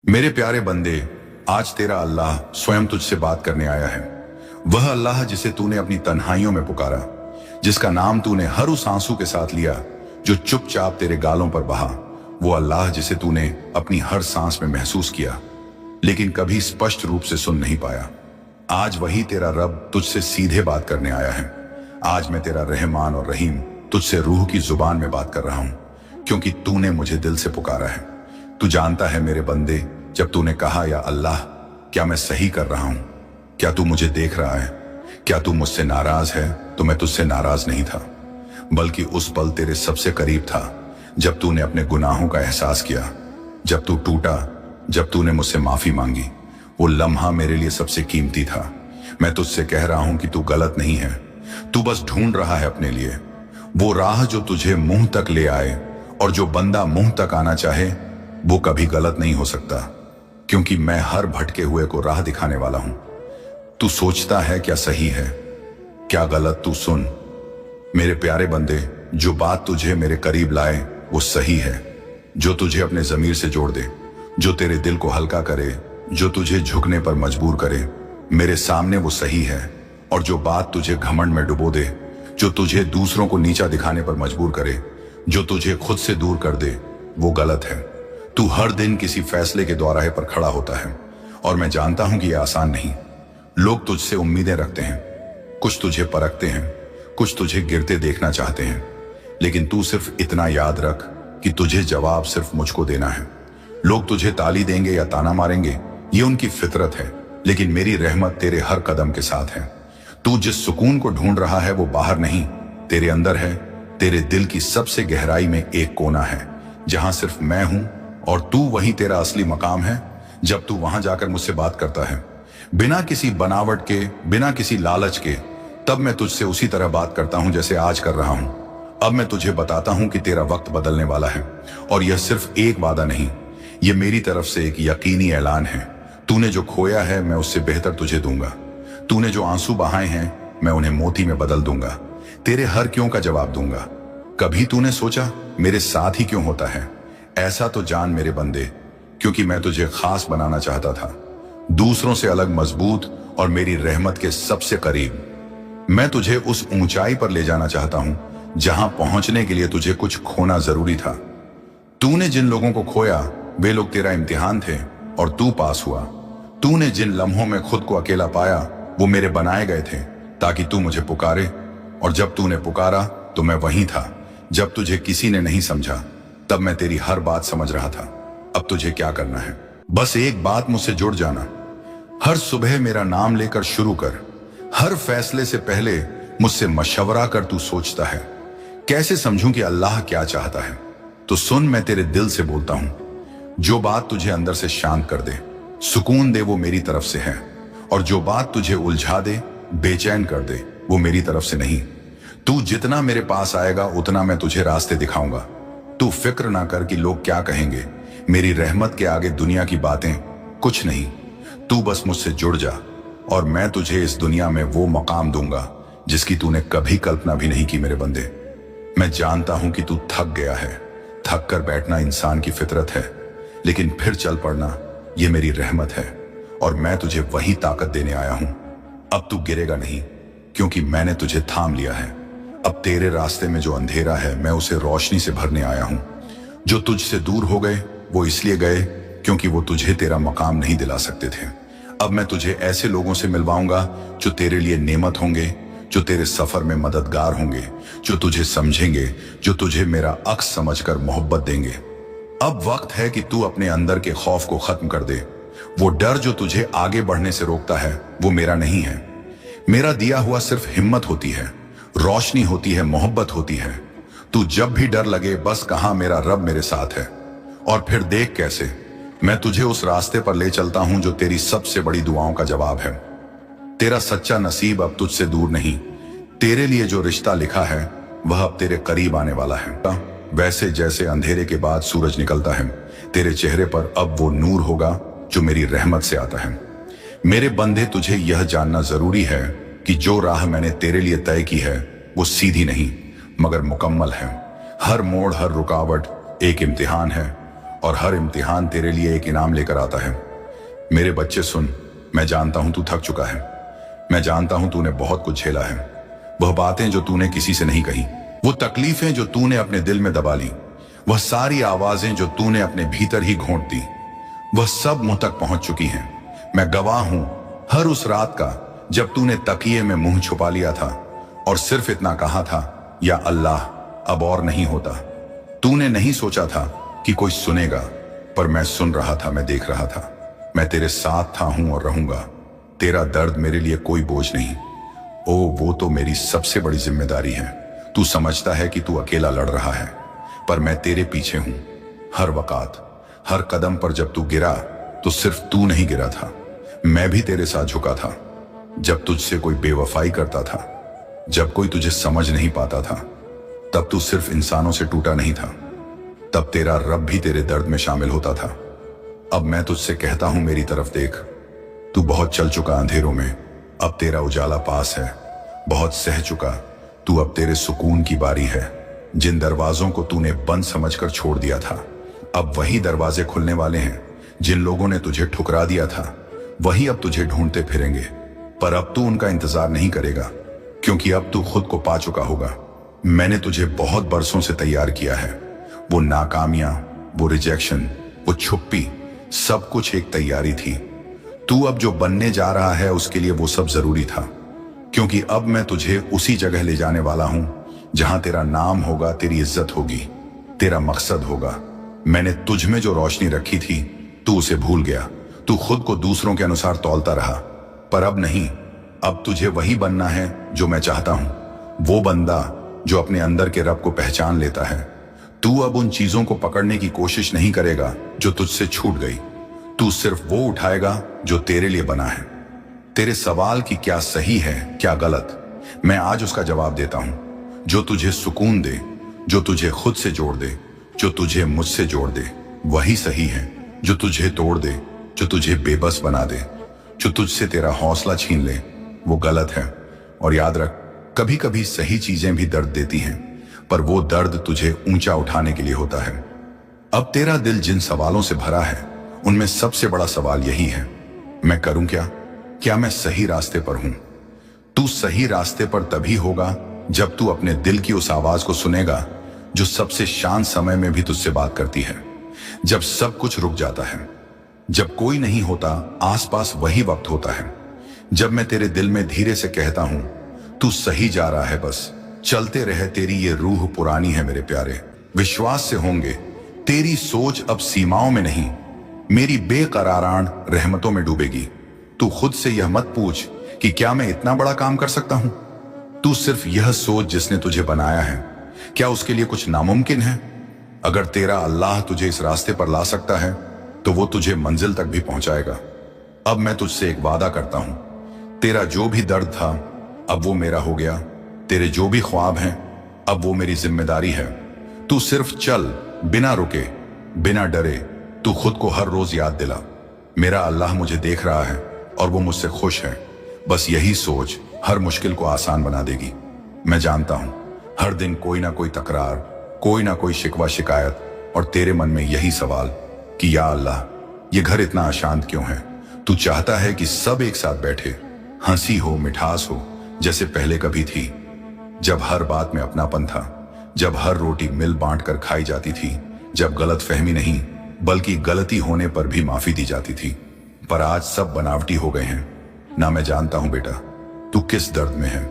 मेरे प्यारे बंदे, आज तेरा अल्लाह स्वयं तुझसे बात करने आया है। वह अल्लाह जिसे तूने अपनी तन्हाइयों में पुकारा, जिसका नाम तूने हर उस आंसू के साथ लिया जो चुपचाप तेरे गालों पर बहा। वो अल्लाह जिसे तूने अपनी हर सांस में महसूस किया लेकिन कभी स्पष्ट रूप से सुन नहीं पाया। आज वही तेरा रब तुझसे सीधे बात करने आया है। आज मैं तेरा रहमान और रहीम तुझसे रूह की जुबान में बात कर रहा हूं, क्योंकि तूने मुझे दिल से पुकारा है। तू जानता है मेरे बंदे, जब तूने कहा या अल्लाह, क्या मैं सही कर रहा हूं? क्या तू मुझे देख रहा है? क्या तू मुझसे नाराज है? तो मैं तुझसे नाराज नहीं था, बल्कि उस पल तेरे सबसे करीब था जब तूने अपने गुनाहों का एहसास किया, जब तू टूटा, जब तूने मुझसे माफी मांगी। वो लम्हा मेरे लिए सबसे कीमती था। मैं तुझसे कह रहा हूं कि तू गलत नहीं है। तू बस ढूंढ रहा है अपने लिए वो राह जो तुझे मुंह तक ले आए, और जो बंदा मुंह तक आना चाहे वो कभी गलत नहीं हो सकता, क्योंकि मैं हर भटके हुए को राह दिखाने वाला हूं। तू सोचता है क्या सही है, क्या गलत? तू सुन मेरे प्यारे बंदे, जो बात तुझे मेरे करीब लाए वो सही है, जो तुझे अपने जमीर से जोड़ दे, जो तेरे दिल को हल्का करे, जो तुझे झुकने पर मजबूर करे मेरे सामने, वो सही है। और जो बात तुझे घमंड में डुबो दे, जो तुझे दूसरों को नीचा दिखाने पर मजबूर करे, जो तुझे खुद से दूर कर दे, वो गलत है। तू हर दिन किसी फैसले के द्वाराहे पर खड़ा होता है, और मैं जानता हूं कि यह आसान नहीं। लोग तुझसे उम्मीदें रखते हैं, कुछ तुझे परखते हैं, कुछ तुझे गिरते देखना चाहते हैं, लेकिन तू सिर्फ इतना याद रख कि तुझे जवाब सिर्फ मुझको देना है। लोग तुझे ताली देंगे या ताना मारेंगे, ये उनकी फितरत है, लेकिन मेरी रहमत तेरे हर कदम के साथ है। तू जिस सुकून को ढूंढ रहा है वो बाहर नहीं, तेरे अंदर है। तेरे दिल की सबसे गहराई में एक कोना है जहां सिर्फ मैं हूं, और तू वही तेरा असली मकाम है। जब तू वहां जाकर मुझसे बात करता है, बिना किसी बनावट के, बिना किसी लालच के, तब मैं तुझसे उसी तरह बात करता हूं जैसे आज कर रहा हूं। अब मैं तुझे बताता हूं कि तेरा वक्त बदलने वाला है, और यह सिर्फ एक वादा नहीं, यह मेरी तरफ से एक यकीनी ऐलान है। तूने जो खोया है मैं उससे बेहतर तुझे दूंगा। तूने जो आंसू बहाए हैं मैं उन्हें मोती में बदल दूंगा। तेरे हर क्यों का जवाब दूंगा। कभी तूने सोचा मेरे साथ ही क्यों होता है? ऐसा तो जान मेरे बंदे, क्योंकि मैं तुझे खास बनाना चाहता था, दूसरों से अलग, मजबूत और मेरी रहमत के सबसे करीब। मैं तुझे उस ऊंचाई पर ले जाना चाहता हूं जहां पहुंचने के लिए तुझे कुछ खोना जरूरी था। तूने जिन लोगों को खोया वे लोग तेरा इम्तिहान थे, और तू पास हुआ। तूने जिन लम्हों में खुद को अकेला पाया वो मेरे बनाए गए थे ताकि तू मुझे पुकारे, और जब तूने पुकारा तो मैं वहीं था। जब तुझे किसी ने नहीं समझा तब मैं तेरी हर बात समझ रहा था। अब तुझे क्या करना है? बस एक बात, मुझसे जुड़ जाना। हर सुबह मेरा नाम लेकर शुरू कर। हर फैसले से पहले मुझसे मशवरा कर। तू सोचता है कैसे समझूं कि अल्लाह क्या चाहता है? तो सुन, मैं तेरे दिल से बोलता हूं। जो बात तुझे अंदर से शांत कर दे, सुकून दे, वो मेरी तरफ से है। और जो बात तुझे उलझा दे, बेचैन कर दे, वो मेरी तरफ से नहीं। तू जितना मेरे पास आएगा उतना मैं तुझे रास्ते दिखाऊंगा। तू फिक्र ना कर कि लोग क्या कहेंगे। मेरी रहमत के आगे दुनिया की बातें कुछ नहीं। तू बस मुझसे जुड़ जा, और मैं तुझे इस दुनिया में वो मकाम दूंगा जिसकी तूने कभी कल्पना भी नहीं की। मेरे बंदे, मैं जानता हूं कि तू थक गया है। थक कर बैठना इंसान की फितरत है, लेकिन फिर चल पड़ना ये मेरी रहमत है, और मैं तुझे वही ताकत देने आया हूं। अब तू गिरेगा नहीं, क्योंकि मैंने तुझे थाम लिया है। अब तेरे रास्ते में जो अंधेरा है मैं उसे रोशनी से भरने आया हूं। जो तुझसे दूर हो गए वो इसलिए गए क्योंकि वो तुझे तेरा मकाम नहीं दिला सकते थे। अब मैं तुझे ऐसे लोगों से मिलवाऊंगा जो तेरे लिए नेमत होंगे, जो तेरे सफर में मददगार होंगे, जो तुझे समझेंगे, जो तुझे मेरा अक्स समझकर मोहब्बत देंगे। अब वक्त है कि तू अपने अंदर के खौफ को खत्म कर दे। वो डर जो तुझे आगे बढ़ने से रोकता है वो मेरा नहीं है। मेरा दिया हुआ सिर्फ हिम्मत होती है, रोशनी होती है, मोहब्बत होती है। तू जब भी डर लगे बस कहा मेरा रब मेरे साथ है, और फिर देख कैसे मैं तुझे उस रास्ते पर ले चलता हूं जो तेरी सबसे बड़ी दुआओं का जवाब है। तेरा सच्चा नसीब अब तुझसे दूर नहीं। तेरे लिए जो रिश्ता लिखा है वह अब तेरे करीब आने वाला है। वैसे जैसे अंधेरे के बाद सूरज निकलता है, तेरे चेहरे पर अब वो नूर होगा जो मेरी रहमत से आता है। मेरे बंदे, तुझे यह जानना जरूरी है कि जो राह मैंने तेरे लिए तय की है वो सीधी नहीं मगर मुकम्मल है। हर मोड़, हर रुकावट एक इम्तिहान है, और हर इम्तिहान तेरे लिए एक इनाम लेकर आता है। मेरे बच्चे सुन, मैं जानता हूं तू थक चुका है। मैं जानता हूं तूने बहुत कुछ झेला है। वह बातें जो तूने किसी से नहीं कही, वो तकलीफें जो तूने अपने दिल में दबा ली, वह सारी आवाजें जो तूने अपने भीतर ही घोंट दी, वह सब मुंह तक पहुंच चुकी हैं। मैं गवाह हूं हर उस रात का जब तूने तकिए में मुंह छुपा लिया था और सिर्फ इतना कहा था, या अल्लाह अब और नहीं होता। तूने नहीं सोचा था कि कोई सुनेगा, पर मैं सुन रहा था, मैं देख रहा था। मैं तेरे साथ था, हूं और रहूंगा। तेरा दर्द मेरे लिए कोई बोझ नहीं। ओ, वो तो मेरी सबसे बड़ी जिम्मेदारी है। तू समझता है कि तू अकेला लड़ रहा है, पर मैं तेरे पीछे हूं। हर वक़्त, हर कदम पर जब तू गिरा तो सिर्फ तू नहीं गिरा था, मैं भी तेरे साथ झुका था। जब तुझसे कोई बेवफाई करता था, जब कोई तुझे समझ नहीं पाता था, तब तू सिर्फ इंसानों से टूटा नहीं था, तब तेरा रब भी तेरे दर्द में शामिल होता था। अब मैं तुझसे कहता हूं, मेरी तरफ देख। तू बहुत चल चुका अंधेरों में, अब तेरा उजाला पास है। बहुत सह चुका तू, अब तेरे सुकून की बारी है। जिन दरवाजों को तूने बंद समझकर छोड़ दिया था, अब वही दरवाजे खुलने वाले हैं। जिन लोगों ने तुझे ठुकरा दिया था, वही अब तुझे ढूंढते फिरेंगे। पर अब तू उनका इंतजार नहीं करेगा, क्योंकि अब तू खुद को पा चुका होगा। मैंने तुझे बहुत बरसों से तैयार किया है। वो नाकामियां, वो रिजेक्शन, वो छुप्पी, सब कुछ एक तैयारी थी। तू अब जो बनने जा रहा है, उसके लिए वो सब जरूरी था, क्योंकि अब मैं तुझे उसी जगह ले जाने वाला हूं जहां तेरा नाम होगा, तेरी इज्जत होगी, तेरा मकसद होगा। मैंने तुझ में जो रोशनी रखी थी, तू उसे भूल गया। तू खुद को दूसरों के अनुसार तौलता रहा, पर अब नहीं। अब तुझे वही बनना है जो मैं चाहता हूं, वो बंदा जो अपने अंदर के रब को पहचान लेता है। तू अब उन चीजों को पकड़ने की कोशिश नहीं करेगा जो तुझसे छूट गई। तू सिर्फ वो उठाएगा जो तेरे लिए बना है। तेरे सवाल की क्या सही है, क्या गलत, मैं आज उसका जवाब देता हूं। जो तुझे सुकून दे, जो तुझे खुद से जोड़ दे, जो तुझे मुझसे जोड़ दे, वही सही है। जो तुझे तोड़ दे, जो तुझे बेबस बना दे, जो तुझसे तेरा हौसला छीन ले, वो गलत है। और याद रख, कभी कभी सही चीजें भी दर्द देती हैं, पर वो दर्द तुझे ऊंचा उठाने के लिए होता है। अब तेरा दिल जिन सवालों से भरा है, उनमें सबसे बड़ा सवाल यही है, मैं करूं क्या? क्या मैं सही रास्ते पर हूं? तू सही रास्ते पर तभी होगा जब तू अपने दिल की उस आवाज को सुनेगा जो सबसे शांत समय में भी तुझसे बात करती है। जब सब कुछ रुक जाता है, जब कोई नहीं होता, आसपास वही वक्त होता है जब मैं तेरे दिल में धीरे से कहता हूं, तू सही जा रहा है, बस चलते रहे। तेरी ये रूह पुरानी है मेरे प्यारे, विश्वास से होंगे। तेरी सोच अब सीमाओं में नहीं, मेरी बेकरारान रहमतों में डूबेगी। तू खुद से यह मत पूछ कि क्या मैं इतना बड़ा काम कर सकता हूं। तू सिर्फ यह सोच, जिसने तुझे बनाया है, क्या उसके लिए कुछ नामुमकिन है? अगर तेरा अल्लाह तुझे इस रास्ते पर ला सकता है, तो वो तुझे मंजिल तक भी पहुंचाएगा। अब मैं तुझसे एक वादा करता हूं, तेरा जो भी दर्द था, अब वो मेरा हो गया। तेरे जो भी ख्वाब हैं, अब वो मेरी जिम्मेदारी है। तू सिर्फ चल, बिना रुके, बिना डरे। तू खुद को हर रोज याद दिला, मेरा अल्लाह मुझे देख रहा है और वो मुझसे खुश है। बस यही सोच हर मुश्किल को आसान बना देगी। मैं जानता हूं, हर दिन कोई ना कोई तकरार, कोई ना कोई शिकवा शिकायत, और तेरे मन में यही सवाल कि या अल्लाह, ये घर इतना अशांत क्यों है? तू चाहता है कि सब एक साथ बैठे, हंसी हो, मिठास हो, जैसे पहले कभी थी, जब हर बात में अपनापन था, जब हर रोटी मिल बांट कर खाई जाती थी, जब गलत फहमी नहीं बल्कि गलती होने पर भी माफी दी जाती थी। पर आज सब बनावटी हो गए हैं। ना, मैं जानता हूं बेटा, तू किस दर्द में है।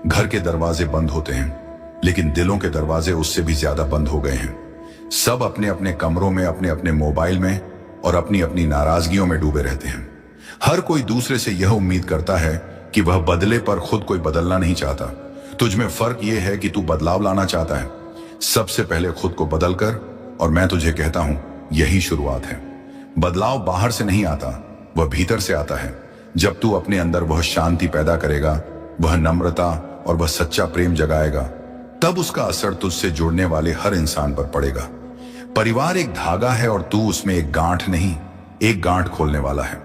घर के दरवाजे बंद होते हैं, लेकिन दिलों के दरवाजे उससे भी ज्यादा बंद हो गए हैं। सब अपने अपने कमरों में, अपने अपने मोबाइल में और अपनी अपनी नाराजगियों में डूबे रहते हैं। हर कोई दूसरे से यह उम्मीद करता है कि वह बदले, पर खुद कोई बदलना नहीं चाहता। तुझ में फर्क यह है कि तू बदलाव लाना चाहता है। सबसे पहले खुद को बदल कर, और मैं तुझे कहता हूं, यही शुरुआत है। बदलाव बाहर से नहीं आता, वह भीतर से आता है। जब तू अपने अंदर वह शांति पैदा करेगा, वह नम्रता और वह सच्चा प्रेम जगाएगा, तब उसका असर तुझसे जुड़ने वाले हर इंसान पर पड़ेगा। परिवार एक धागा है और तू उसमें एक गांठ नहीं, एक गांठ खोलने वाला है।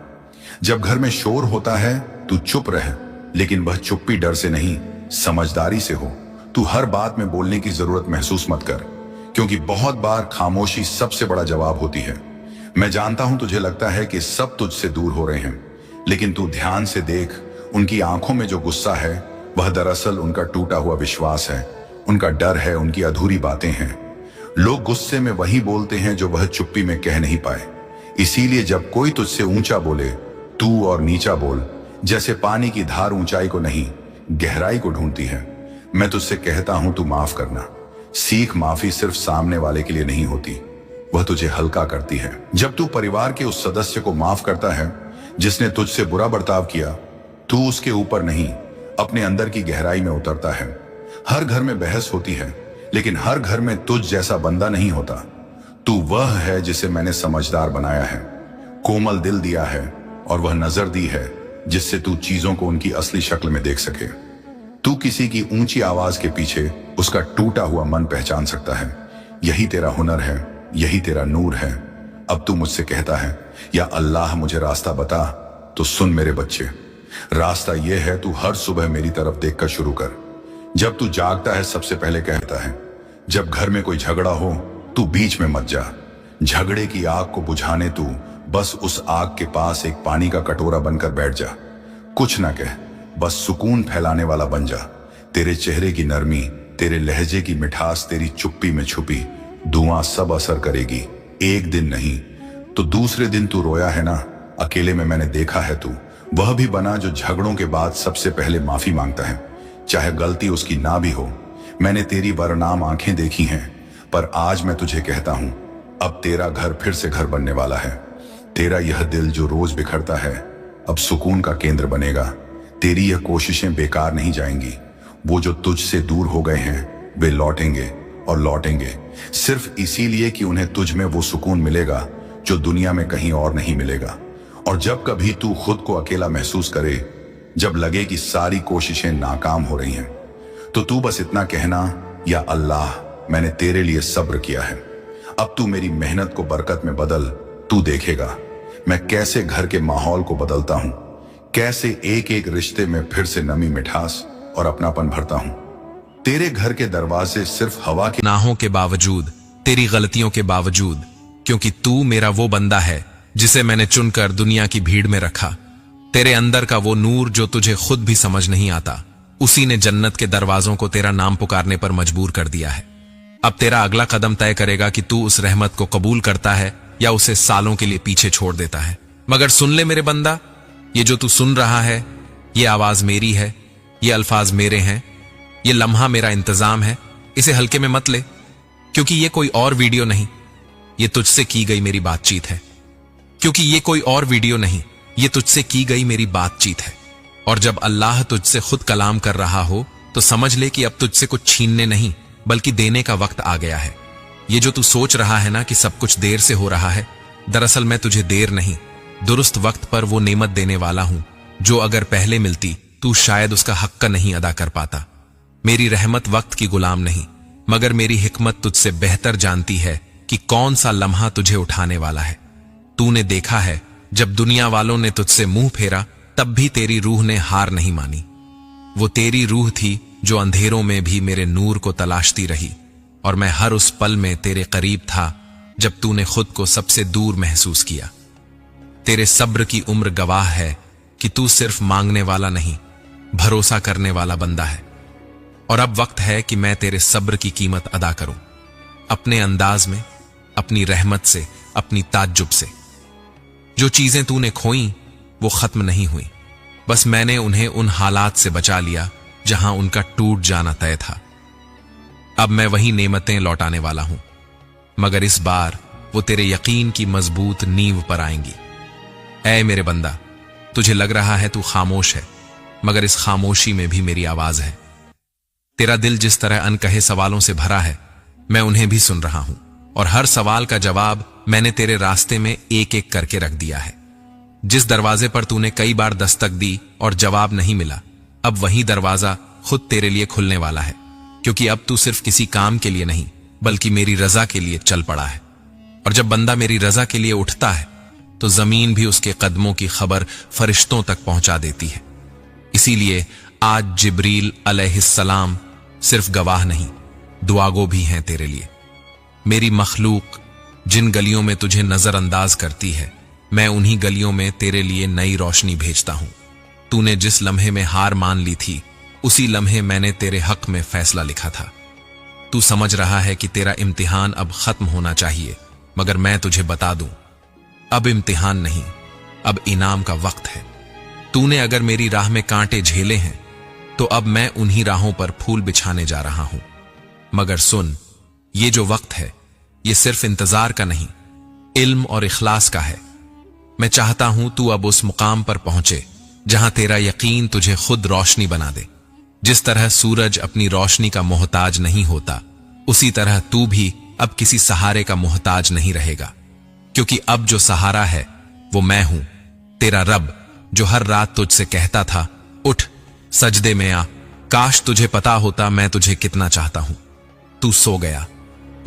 जब घर में शोर होता है, तू चुप रहे, लेकिन वह चुप्पी डर से नहीं, समझदारी से हो। तू हर बात में बोलने की जरूरत महसूस मत कर, क्योंकि बहुत बार खामोशी सबसे बड़ा जवाब होती है। मैं जानता हूं तुझे लगता है कि सब तुझसे दूर हो रहे हैं, लेकिन तू ध्यान से देख, उनकी आंखों में जो गुस्सा है वह दरअसल उनका टूटा हुआ विश्वास है, उनका डर है, उनकी अधूरी बातें हैं। लोग गुस्से में वही बोलते हैं जो वह चुप्पी में कह नहीं पाए। इसीलिए जब कोई तुझसे ऊंचा बोले, तू और नीचा बोल, जैसे पानी की धार ऊंचाई को नहीं गहराई को ढूंढती है। मैं तुझसे कहता हूं तू माफ करना सीख। माफी सिर्फ सामने वाले के लिए नहीं होती, वह तुझे हल्का करती है। जब तू परिवार के उस सदस्य को माफ करता है जिसने तुझसे बुरा बर्ताव किया, तू उसके ऊपर नहीं अपने अंदर की गहराई में उतरता है। हर घर में बहस होती है, लेकिन हर घर में तुझ जैसा बंदा नहीं होता। तू वह है जिसे मैंने समझदार बनाया है, कोमल दिल दिया है और वह नजर दी है जिससे तू चीजों को उनकी असली शक्ल में देख सके। तू किसी की ऊंची आवाज के पीछे उसका टूटा हुआ मन पहचान सकता है। यही तेरा हुनर है, यही तेरा नूर है। अब तू मुझसे कहता है, या अल्लाह मुझे रास्ता बता, तो सुन मेरे बच्चे, रास्ता यह है, तू हर सुबह मेरी तरफ देखकर शुरू कर। जब तू जागता है सबसे पहले कहता है, जब घर में कोई झगड़ा हो तू बीच में मत जा। झगड़े की आग को बुझाने तू बस उस आग के पास एक पानी का कटोरा बनकर बैठ जा। कुछ ना कह, बस सुकून फैलाने वाला बन जा। तेरे चेहरे की नरमी, तेरे लहजे की मिठास, तेरी चुप्पी में छुपी दुआ सब असर करेगी। एक दिन नहीं तो दूसरे दिन तू रोया है ना, अकेले में मैंने देखा है। तू वह भी बना जो झगड़ों के बाद सबसे पहले माफी मांगता है, चाहे गलती उसकी ना भी हो। मैंने तेरी वरनाम आंखें देखी हैं, पर आज मैं तुझे कहता हूं, अब तेरा घर फिर से घर बनने वाला है। तेरा यह दिल जो रोज बिखरता है अब सुकून का केंद्र बनेगा। तेरी यह कोशिशें बेकार नहीं जाएंगी। वो जो तुझसे दूर हो गए हैं वे लौटेंगे और लौटेंगे, सिर्फ इसीलिए कि उन्हें तुझ में वो सुकून मिलेगा जो दुनिया में कहीं और नहीं मिलेगा। और जब कभी तू खुद को अकेला महसूस करे, जब लगे कि सारी कोशिशें नाकाम हो रही हैं, तो तू बस इतना कहना, या अल्लाह मैंने तेरे लिए सब्र किया है, अब तू मेरी मेहनत को बरकत में बदल। तू देखेगा मैं कैसे घर के माहौल को बदलता हूं, कैसे एक एक रिश्ते में फिर से नमी, मिठास और अपनापन भरता हूं। तेरे घर के दरवाजे सिर्फ हवा के गुनाहों के बावजूद, तेरी गलतियों के बावजूद, क्योंकि तू मेरा वो बंदा है जिसे मैंने चुनकर दुनिया की भीड़ में रखा। तेरे अंदर का वो नूर जो तुझे खुद भी समझ नहीं आता, उसी ने जन्नत के दरवाजों को तेरा नाम पुकारने पर मजबूर कर दिया है। अब तेरा अगला कदम तय करेगा कि तू उस रहमत को कबूल करता है या उसे सालों के लिए पीछे छोड़ देता है। मगर सुन ले मेरे बंदा, ये जो तू सुन रहा है, ये आवाज मेरी है, ये अल्फाज मेरे हैं, ये लम्हा मेरा इंतजाम है। इसे हल्के में मत ले, क्योंकि ये कोई और वीडियो नहीं, ये तुझसे की गई मेरी बातचीत है। क्योंकि ये कोई और वीडियो नहीं, ये तुझसे की गई मेरी बातचीत है। और जब अल्लाह तुझसे खुद कलाम कर रहा हो तो समझ ले कि अब तुझसे कुछ छीनने नहीं बल्कि देने का वक्त आ गया है। ये जो तू सोच रहा है ना कि सब कुछ देर से हो रहा है, दरअसल मैं तुझे देर नहीं, दुरुस्त वक्त पर वो नेमत देने वाला हूं जो अगर पहले मिलती तू शायद उसका हक्का नहीं अदा कर पाता। मेरी रहमत वक्त की गुलाम नहीं, मगर मेरी हिकमत तुझसे बेहतर जानती है कि कौन सा लम्हा तुझे उठाने वाला है। तूने देखा है, जब दुनिया वालों ने तुझसे मुंह फेरा तब भी तेरी रूह ने हार नहीं मानी। वो तेरी रूह थी जो अंधेरों में भी मेरे नूर को तलाशती रही, और मैं हर उस पल में तेरे करीब था जब तूने खुद को सबसे दूर महसूस किया। तेरे सब्र की उम्र गवाह है कि तू सिर्फ मांगने वाला नहीं, भरोसा करने वाला बंदा है। और अब वक्त है कि मैं तेरे सब्र की कीमत अदा करूं, अपने अंदाज में, अपनी रहमत से, अपनी ताज्जुब से। जो चीजें तूने खोई वो खत्म नहीं हुई, बस मैंने उन्हें उन हालात से बचा लिया जहां उनका टूट जाना तय था। अब मैं वही नेमतें लौटाने वाला हूं, मगर इस बार वो तेरे यकीन की मजबूत नींव पर आएंगी। ऐ मेरे बंदा, तुझे लग रहा है तू खामोश है, मगर इस खामोशी में भी मेरी आवाज है। तेरा दिल जिस तरह अनकहे सवालों से भरा है, मैं उन्हें भी सुन रहा हूं, और हर सवाल का जवाब मैंने तेरे रास्ते में एक एक करके रख दिया है। जिस दरवाजे पर तूने कई बार दस्तक दी और जवाब नहीं मिला, अब वही दरवाजा खुद तेरे लिए खुलने वाला है, क्योंकि अब तू सिर्फ किसी काम के लिए नहीं बल्कि मेरी रजा के लिए चल पड़ा है। और जब बंदा मेरी रजा के लिए उठता है तो जमीन भी उसके कदमों की खबर फरिश्तों तक पहुंचा देती है। इसीलिए आज जिब्रील अलैहिस्सलाम सिर्फ गवाह नहीं, दुआगो भी हैं तेरे लिए। मेरी मखलूक जिन गलियों में तुझे नजरअंदाज करती है, मैं उन्हीं गलियों में तेरे लिए नई रोशनी भेजता हूं। तूने जिस लम्हे में हार मान ली थी, उसी लम्हे मैंने तेरे हक में फैसला लिखा था। तू समझ रहा है कि तेरा इम्तिहान अब खत्म होना चाहिए, मगर मैं तुझे बता दूं, अब इम्तिहान नहीं, अब इनाम का वक्त है। तूने अगर मेरी राह में कांटे झेले हैं, तो अब मैं उन्हीं राहों पर फूल बिछाने जा रहा हूं। मगर सुन, ये जो वक्त है, ये सिर्फ इंतजार का नहीं, इल्म और इखलास का है। मैं चाहता हूं तू अब उस मुकाम पर पहुंचे जहां तेरा यकीन तुझे खुद रोशनी बना दे। जिस तरह सूरज अपनी रोशनी का मोहताज नहीं होता, उसी तरह तू भी अब किसी सहारे का मोहताज नहीं रहेगा, क्योंकि अब जो सहारा है वो मैं हूं, तेरा रब, जो हर रात तुझसे कहता था, उठ सजदे में आ। काश तुझे पता होता मैं तुझे कितना चाहता हूं। तू सो गया,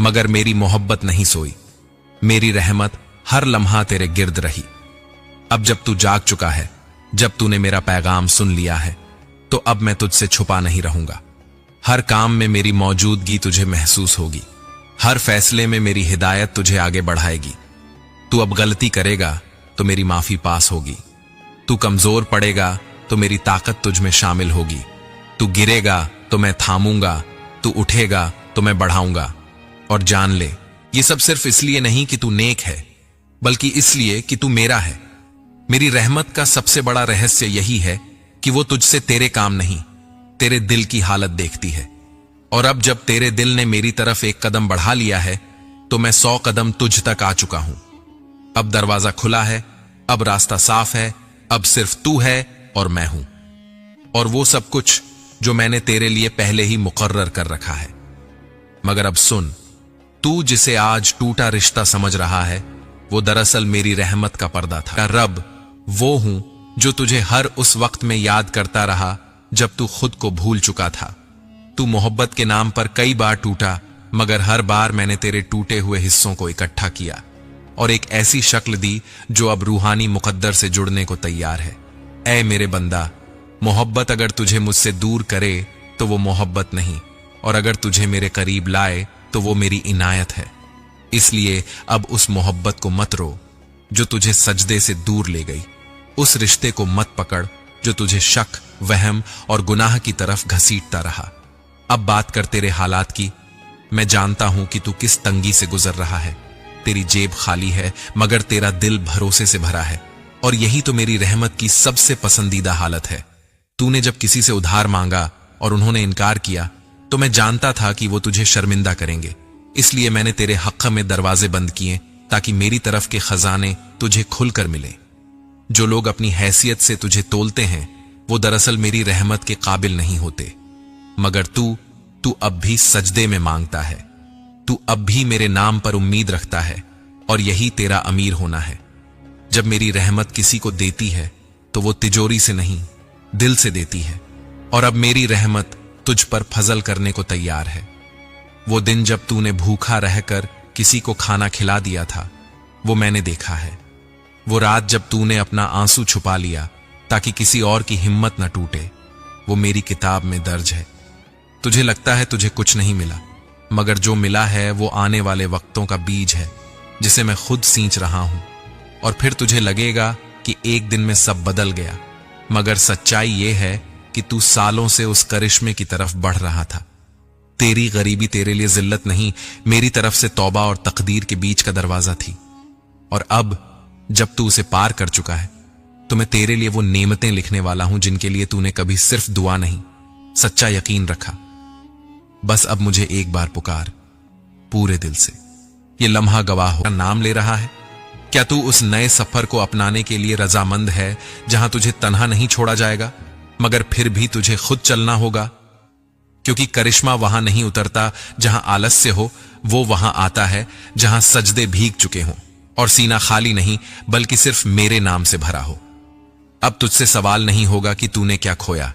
मगर मेरी मोहब्बत नहीं सोई। मेरी रहमत हर लम्हा तेरे गिर्द रही। अब जब तू जाग चुका है, जब तूने मेरा पैगाम सुन लिया है, तो अब मैं तुझसे छुपा नहीं रहूंगा। हर काम में मेरी मौजूदगी तुझे महसूस होगी, हर फैसले में मेरी हिदायत तुझे आगे बढ़ाएगी। तू अब गलती करेगा तो मेरी माफी पास होगी। तू कमजोर पड़ेगा तो मेरी ताकत तुझ में शामिल होगी। तू गिरेगा तो मैं थामूंगा, तू उठेगा तो मैं बढ़ाऊंगा। और जान ले, ये सब सिर्फ इसलिए नहीं कि तू नेक है, बल्कि इसलिए कि तू मेरा है। मेरी रहमत का सबसे बड़ा रहस्य यही है कि वो तुझसे तेरे काम नहीं, तेरे दिल की हालत देखती है। और अब जब तेरे दिल ने मेरी तरफ एक कदम बढ़ा लिया है, तो मैं 100 कदम तुझ तक आ चुका हूं। अब दरवाजा खुला है, अब रास्ता साफ है, अब सिर्फ तू है और मैं हूं, और वो सब कुछ जो मैंने तेरे लिए पहले ही मुकर्रर कर रखा है। मगर अब सुन, तू जिसे आज टूटा रिश्ता समझ रहा है, वो दरअसल मेरी रहमत का पर्दा था। रब वो हूं जो तुझे हर उस वक्त में याद करता रहा जब तू खुद को भूल चुका था। तू मोहब्बत के नाम पर कई बार टूटा, मगर हर बार मैंने तेरे टूटे हुए हिस्सों को इकट्ठा किया और एक ऐसी शक्ल दी जो अब रूहानी मुकद्दर से जुड़ने को तैयार है। ऐ मेरे बंदा, मोहब्बत अगर तुझे मुझसे दूर करे तो वो मोहब्बत नहीं, और अगर तुझे मेरे करीब लाए तो वो मेरी इनायत है। इसलिए अब उस मोहब्बत को मत रो जो तुझे सजदे से दूर ले गई। उस रिश्ते को मत पकड़ जो तुझे शक, वहम और गुनाह की तरफ घसीटता रहा। अब बात कर तेरे हालात की। मैं जानता हूं कि तू किस तंगी से गुजर रहा है। तेरी जेब खाली है, मगर तेरा दिल भरोसे से भरा है, और यही तो मेरी रहमत की सबसे पसंदीदा हालत है। तूने जब किसी से उधार मांगा और उन्होंने इनकार किया, तो मैं जानता था कि वो तुझे शर्मिंदा करेंगे। इसलिए मैंने तेरे हक़ में दरवाजे बंद किए ताकि मेरी तरफ के खजाने तुझे खुलकर मिले। जो लोग अपनी हैसियत से तुझे तोलते हैं, वो दरअसल मेरी रहमत के काबिल नहीं होते। मगर तू अब भी सजदे में मांगता है, तू अब भी मेरे नाम पर उम्मीद रखता है, और यही तेरा अमीर होना है। जब मेरी रहमत किसी को देती है तो वो तिजोरी से नहीं, दिल से देती है। और अब मेरी रहमत तुझ पर फजल करने को तैयार है। वो दिन जब तूने भूखा रहकर किसी को खाना खिला दिया था, वो मैंने देखा है। वो रात जब तूने अपना आंसू छुपा लिया ताकि किसी और की हिम्मत न टूटे, वो मेरी किताब में दर्ज है। तुझे लगता है तुझे कुछ नहीं मिला, मगर जो मिला है वो आने वाले वक्तों का बीज है जिसे मैं खुद सींच रहा हूं। और फिर तुझे लगेगा कि एक दिन में सब बदल गया, मगर सच्चाई ये है कि तू सालों से उस करिश्मे की तरफ बढ़ रहा था। तेरी गरीबी तेरे लिए जिल्लत नहीं, मेरी तरफ से तौबा और तकदीर के बीच का दरवाजा थी। और अब जब तू उसे पार कर चुका है, तो मैं तेरे लिए वो नेमतें लिखने वाला हूं जिनके लिए तूने कभी सिर्फ दुआ नहीं, सच्चा यकीन रखा। बस अब मुझे एक बार पुकार, पूरे दिल से। ये लम्हा गवाह हो, नाम ले रहा है। क्या तू उस नए सफर को अपनाने के लिए रजामंद है जहां तुझे तन्हा नहीं छोड़ा जाएगा, मगर फिर भी तुझे खुद चलना होगा? क्योंकि करिश्मा वहां नहीं उतरता जहां आलस्य हो, वो वहां आता है जहां सजदे भीग चुके हों और सीना खाली नहीं बल्कि सिर्फ मेरे नाम से भरा हो। अब तुझसे सवाल नहीं होगा कि तूने क्या खोया।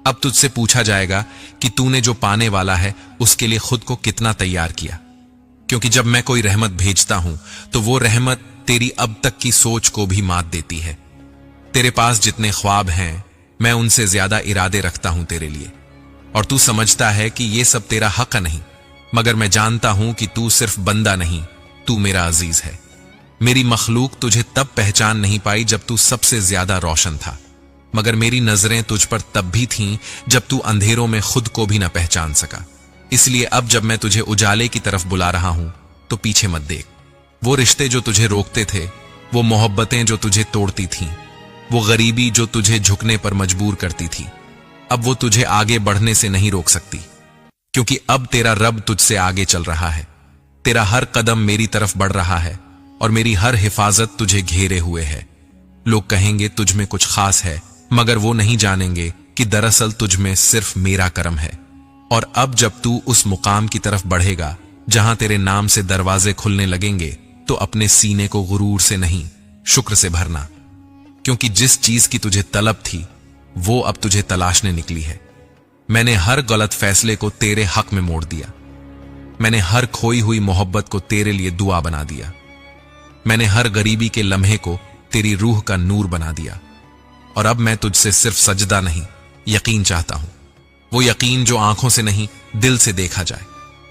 अब तुझसे पूछा जाएगा कि तूने जो पाने वाला है उसके लिए खुद को कितना तैयार किया। क्योंकि जब मैं कोई रहमत भेजता हूं तो वो रहमत तेरी अब तक की सोच को भी मात देती है। तेरे पास जितने ख्वाब हैं, मैं उनसे ज्यादा इरादे रखता हूं तेरे लिए, और तू समझता है कि ये सब तेरा हक नहीं, मगर मैं जानता हूं कि तू सिर्फ बंदा नहीं, तू मेरा अजीज है। मेरी मखलूक तुझे तब पहचान नहीं पाई जब तू सबसे ज्यादा रोशन था, मगर मेरी नजरें तुझ पर तब भी थीं जब तू अंधेरों में खुद को भी न पहचान सका। इसलिए अब जब मैं तुझे उजाले की तरफ बुला रहा हूं तो पीछे मत देख। वो रिश्ते जो तुझे रोकते थे, वो मोहब्बतें जो तुझे तोड़ती थीं, वो गरीबी जो तुझे झुकने पर मजबूर करती थी, अब वो तुझे आगे बढ़ने से नहीं रोक सकती, क्योंकि अब तेरा रब तुझसे आगे चल रहा है। तेरा हर कदम मेरी तरफ बढ़ रहा है और मेरी हर हिफाजत तुझे घेरे हुए है। लोग कहेंगे तुझ में कुछ खास है, मगर वो नहीं जानेंगे कि दरअसल तुझ में सिर्फ मेरा करम है। और अब जब तू उस मुकाम की तरफ बढ़ेगा जहां तेरे नाम से दरवाजे खुलने लगेंगे, तो अपने सीने को गुरूर से नहीं, शुक्र से भरना, क्योंकि जिस चीज की तुझे तलब थी वो अब तुझे तलाशने निकली है। मैंने हर गलत फैसले को तेरे हक में मोड़ दिया। मैंने हर खोई हुई मोहब्बत को तेरे लिए दुआ बना दिया। मैंने हर गरीबी के लम्हे को तेरी रूह का नूर बना दिया। और अब मैं तुझसे सिर्फ सजदा नहीं, यकीन चाहता हूं। वो यकीन जो आंखों से नहीं, दिल से देखा जाए।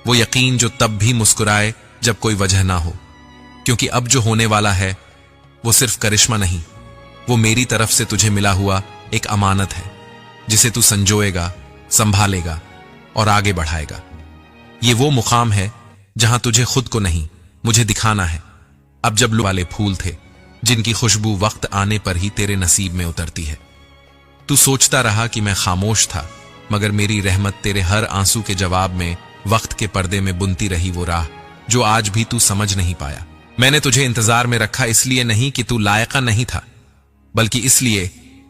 वो यकीन जो तब भी मुस्कुराए जब कोई वजह ना हो, क्योंकि अब जो होने वाला है वो सिर्फ करिश्मा नहीं, वो मेरी तरफ से तुझे मिला हुआ एक अमानत है, जिसे तू संजोएगा, संभालेगा और आगे बढ़ाएगा। ये वो मुकाम है जहां तुझे खुद को नहीं, मुझे दिखाना है। अब जब वाले फूल थे जिनकी खुशबू वक्त आने पर ही तेरे नसीब में उतरती है। तू सोचता रहा कि मैं खामोश था, मगर मेरी रहमत तेरे हर आंसू के जवाब में वक्त के पर्दे में बुनती रही वो राह जो आज भी तू समझ नहीं पाया। मैंने तुझे इंतजार में रखा इसलिए नहीं कि तू लायका नहीं था, बल्कि इसलिए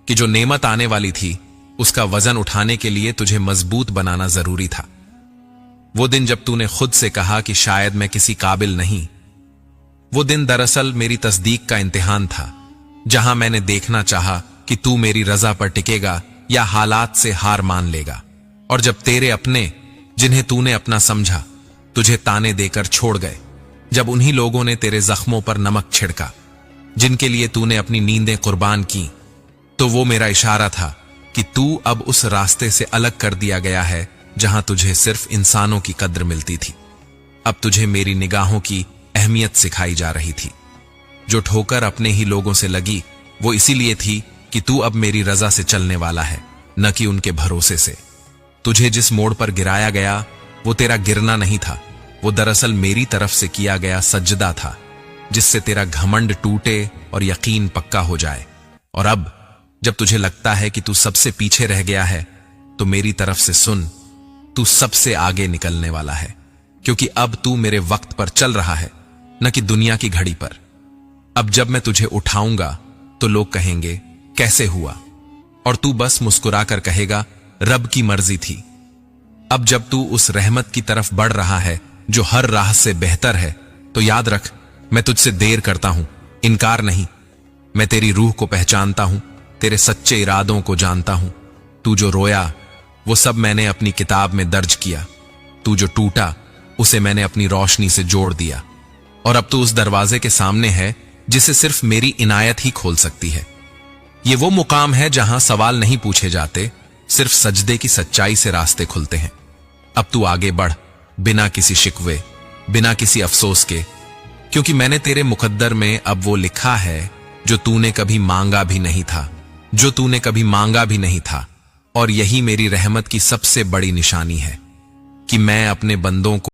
कि जो नेमत आने वाली थी उसका वजन उठाने के लिए तुझे मजबूत बनाना जरूरी था। वो दिन जब तूने खुद से कहा कि शायद मैं किसी काबिल नहीं, वो दिन दरअसल मेरी तस्दीक का इम्तिहान था, जहां मैंने देखना चाहा कि तू मेरी रजा पर टिकेगा या हालात से हार मान लेगा। और जब तेरे अपने, जिन्हें तूने अपना समझा, तुझे ताने देकर छोड़ गए, जब उन्हीं लोगों ने तेरे जख्मों पर नमक छिड़का, जिनके लिए तूने अपनी नींदें कुर्बान की, तो वो मेरा इशारा था कि तू अब उस रास्ते से अलग कर दिया गया है जहां तुझे सिर्फ इंसानों की कद्र मिलती थी। अब तुझे मेरी निगाहों की अहमियत सिखाई जा रही थी। जो ठोकर अपने ही लोगों से लगी वो इसीलिए थी कि तू अब मेरी रजा से चलने वाला है, न कि उनके भरोसे से। तुझे जिस मोड़ पर गिराया गया वो तेरा गिरना नहीं था, वो दरअसल मेरी तरफ से किया गया सज्जदा था, जिससे तेरा घमंड टूटे और यकीन पक्का हो जाए। और अब जब तुझे लगता है कि तू सबसे पीछे रह गया है, तो मेरी तरफ से सुन, तू सबसे आगे निकलने वाला है, क्योंकि अब तू मेरे वक्त पर चल रहा है, न कि दुनिया की घड़ी पर। अब जब मैं तुझे उठाऊंगा तो लोग कहेंगे कैसे हुआ, और तू बस मुस्कुराकर कहेगा रब की मर्जी थी। अब जब तू उस रहमत की तरफ बढ़ रहा है जो हर राह से बेहतर है, तो याद रख, मैं तुझसे देर करता हूं, इनकार नहीं। मैं तेरी रूह को पहचानता हूं, तेरे सच्चे इरादों को जानता हूं। तू जो रोया वो सब मैंने अपनी किताब में दर्ज किया, तू जो टूटा उसे मैंने अपनी रोशनी से जोड़ दिया। और अब तू उस दरवाजे के सामने है जिसे सिर्फ मेरी इनायत ही खोल सकती है। ये वो मुकाम है जहां सवाल नहीं पूछे जाते, सिर्फ सजदे की सच्चाई से रास्ते खुलते हैं। अब तू आगे बढ़, बिना किसी शिकवे, बिना किसी अफसोस के, क्योंकि मैंने तेरे मुकद्दर में अब वो लिखा है जो तूने कभी मांगा भी नहीं था, जो तूने कभी मांगा भी नहीं था। और यही मेरी रहमत की सबसे बड़ी निशानी है कि मैं अपने बंदों को